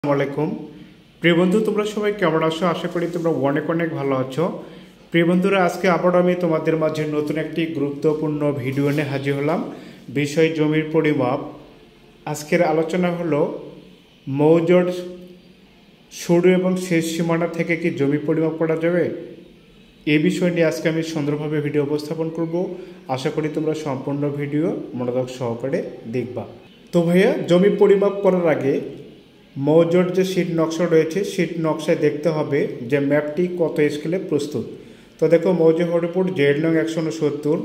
আসসালামু আলাইকুম প্রিয় বন্ধু, তোমরা সবাই কেমন আছো? আশা করি তোমরা অনেক অনেক ভালো আছো। প্রিয় বন্ধুরা, আজকে আবার আমি তোমাদের মাঝে নতুন একটি গুরুত্বপূর্ণ ভিডিও নিয়ে হাজির হলাম। বিষয় জমির পরিমাপ। আজকের আলোচনা হলো মৌজার শুরু এবং শেষ সীমানা থেকে কি জমি পরিমাপ করা যাবে, এই বিষয় নিয়ে আজকে আমি সুন্দরভাবে ভিডিও উপস্থাপন করব। আশা করি তোমরা সম্পূর্ণ ভিডিও মনোযোগ সহকারে দেখবা। তো ভাইয়া, জমি পরিমাপ করার আগে মৌজার যে শীট নকশা রয়েছে, শীট নকশায় দেখতে হবে যে ম্যাপটি কত স্কেলে প্রস্তুত। তো দেখো, মৌজা হরিপুর জেড নং 169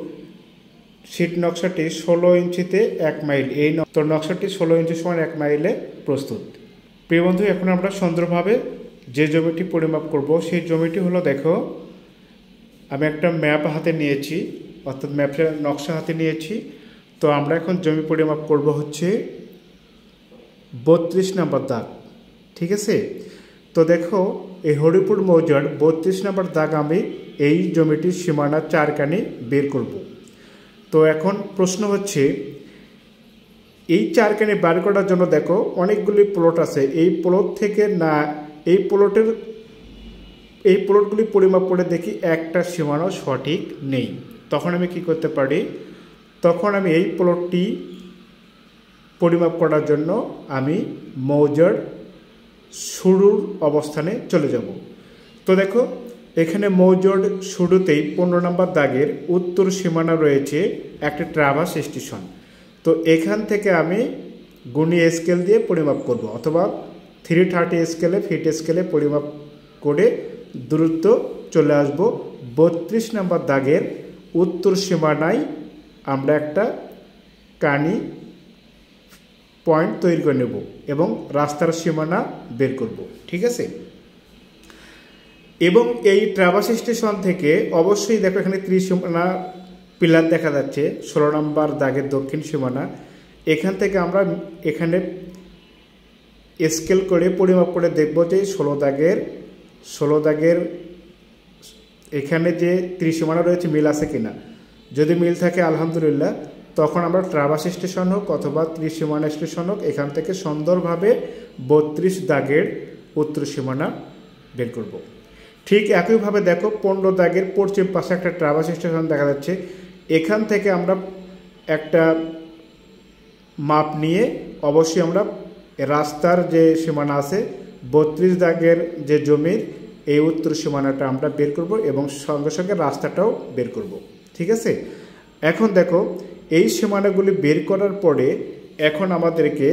শীট নকশাটি 16 ইঞ্চিতে 1 মাইল। এই নকশাটি 16 ইঞ্চি সমান 1 মাইলে প্রস্তুত। প্রিয় বন্ধু, এখন আমরা সুন্দরভাবে যে জমিটি পরিমাপ করব সেই জমিটি হলো, দেখো আমি একটা ম্যাপ হাতে নিয়েছি, অর্থাৎ ম্যাপের নকশা হাতে নিয়েছি। তো আমরা এখন জমি পরিমাপ করব হচ্ছে 32 নম্বর দাগ। ঠিক আছে? তো দেখো, এই হরিপুর মৌজার 32 নম্বর দাগ আমি এই জমিটির সীমানা 4 কানি বের করব। তো এখন প্রশ্ন হচ্ছে, এই 4 কানি বার করার জন্য দেখো অনেকগুলি প্লট আছে। এই প্লট থেকে না, এই প্লটগুলি পরিমাপ করে দেখি একটা সীমানাও সঠিক নেই। তখন আমি কি করতে পারি? তখন আমি এই প্লটটি পরিমাপ করার জন্য আমি মৌজার শুরুর অবস্থানে চলে যাব। তো দেখো, এখানে মৌজার শুরুতেই 15 নম্বর দাগের উত্তর সীমানা রয়েছে একটা ট্রাভার্স স্টেশন। তো এখান থেকে আমি গুণি স্কেল দিয়ে পরিমাপ করব, অথবা 330 স্কেলে, ফিট স্কেলে পরিমাপ করে দূরত্ব চলে আসব 32 নম্বর দাগের উত্তর সীমানায়। আমরা একটা কানি পয়েন্ট তৈরি করে নেব এবং রাস্তার সীমানা বের করব। ঠিক আছে? এবং এই ট্রাভার্স স্টেশন থেকে অবশ্যই দেখো, এখানে ত্রিসীমানা পিলার দেখা যাচ্ছে, 16 নম্বর দাগের দক্ষিণ সীমানা। এখান থেকে আমরা এখানে স্কেল করে পরিমাপ করে দেখব যে 16 দাগের এখানে যে ত্রিসীমানা রয়েছে মিল আছে কিনা। যদি মিল থাকে আলহামদুলিল্লাহ, তখন আমরা ট্রাভার্স স্টেশন হোক অথবা ত্রিসীমানা স্টেশন হোক, এখান থেকে সুন্দরভাবে 32 দাগের উত্তর সীমানা বের করব। ঠিক একইভাবে দেখো, 15 দাগের পশ্চিম পাশে একটা ট্রাভার্স স্টেশন দেখা যাচ্ছে। এখান থেকে আমরা একটা মাপ নিয়ে অবশ্যই আমরা রাস্তার যে সীমানা আছে 32 দাগের যে জমির, এই উত্তর সীমানাটা আমরা বের করব এবং সঙ্গে সঙ্গে রাস্তাটাও বের করব। ঠিক আছে? এখন দেখো, এই সীমানাগুলি বের করার পরে এখন আমাদেরকে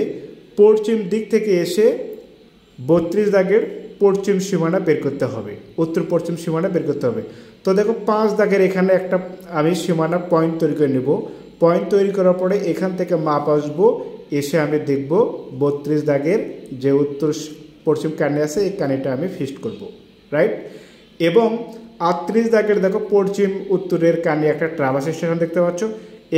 পশ্চিম দিক থেকে এসে 32 দাগের পশ্চিম সীমানা বের করতে হবে, উত্তর পশ্চিম সীমানা বের করতে হবে। তো দেখো, 5 দাগের এখানে একটা আমি সীমানা পয়েন্ট তৈরি করে নেব। পয়েন্ট তৈরি করার পরে এখান থেকে মাপ আসবো, এসে আমি দেখব 32 দাগের যে উত্তর পশ্চিম কানি আছে, এই কানিটা আমি ফিক্সড করব। রাইট? এবং 38 দাগের দেখো পশ্চিম উত্তরের কানি একটা ট্রাভার্স স্টেশন দেখতে পাচ্ছ।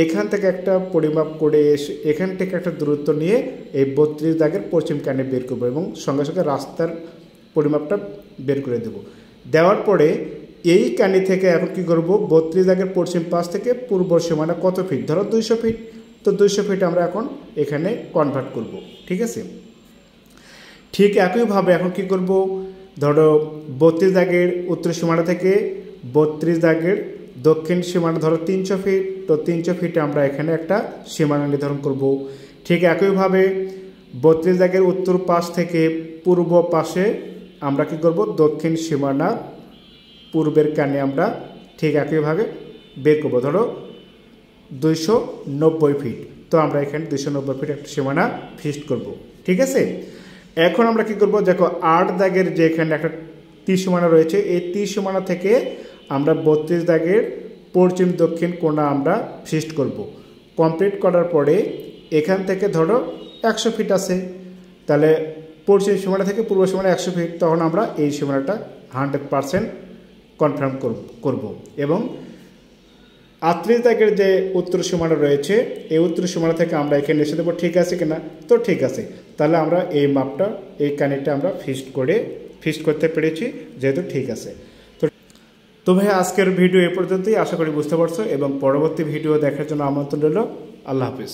এখান থেকে একটা পরিমাপ করে এসে এখান থেকে একটা দূরত্ব নিয়ে এই 32 দাগের পশ্চিম কানি বের করবো এবং সঙ্গে সঙ্গে রাস্তার পরিমাপটা বের করে দেব। দেওয়ার পরে এই কানি থেকে এখন কি করব, 32 দাগের পশ্চিম পাশ থেকে পূর্ব সীমানা কত ফিট, ধরো 200 ফিট। তো 200 ফিট আমরা এখন এখানে কনভার্ট করব। ঠিক আছে? ঠিক একইভাবে এখন কি করব, ধরো 32 দাগের উত্তর সীমানা থেকে 32 দাগের দক্ষিণ সীমানা ধরো 300 ফিট। তো 300 ফিটে আমরা এখানে একটা সীমানা নির্ধারণ করব। ঠিক একইভাবে 32 দাগের উত্তর পাশ থেকে পূর্ব পাশে আমরা কি করব, দক্ষিণ সীমানা পূর্বের কানে আমরা ঠিক একইভাবে বের করব, ধরো 290 ফিট। তো আমরা এখানে 290 ফিট একটা সীমানা ফিক্সড করব। ঠিক আছে? এখন আমরা কি করব, দেখো 8 দাগের যে এখানে একটা ত্রিসীমানা রয়েছে, এই ত্রিসীমানা থেকে আমরা 32 দাগের পশ্চিম দক্ষিণ কোণা আমরা ফিক্সড করব। কমপ্লিট করার পরে এখান থেকে ধরো 100 ফিট আছে, তাহলে পশ্চিম সীমানা থেকে পূর্ব সীমানা 100 ফিট। তখন আমরা এই সীমানাটা 100% কনফার্ম করব। এবং 38 দাগের যে উত্তর সীমানা রয়েছে, এই উত্তর সীমানা থেকে আমরা এখানে এসে দেবো ঠিক আছে কিনা। তো ঠিক আছে, তাহলে আমরা এই মাপটা, এই কানিটা আমরা ফিক্সড করতে পেরেছি, যেহেতু ঠিক আছে। তো ভাই, আজকের ভিডিও এ পর্যন্তই। আশা করি বুঝতে পারছো এবং পরবর্তী ভিডিও দেখার জন্য আমন্ত্রণ রইল। আল্লাহ হাফিজ।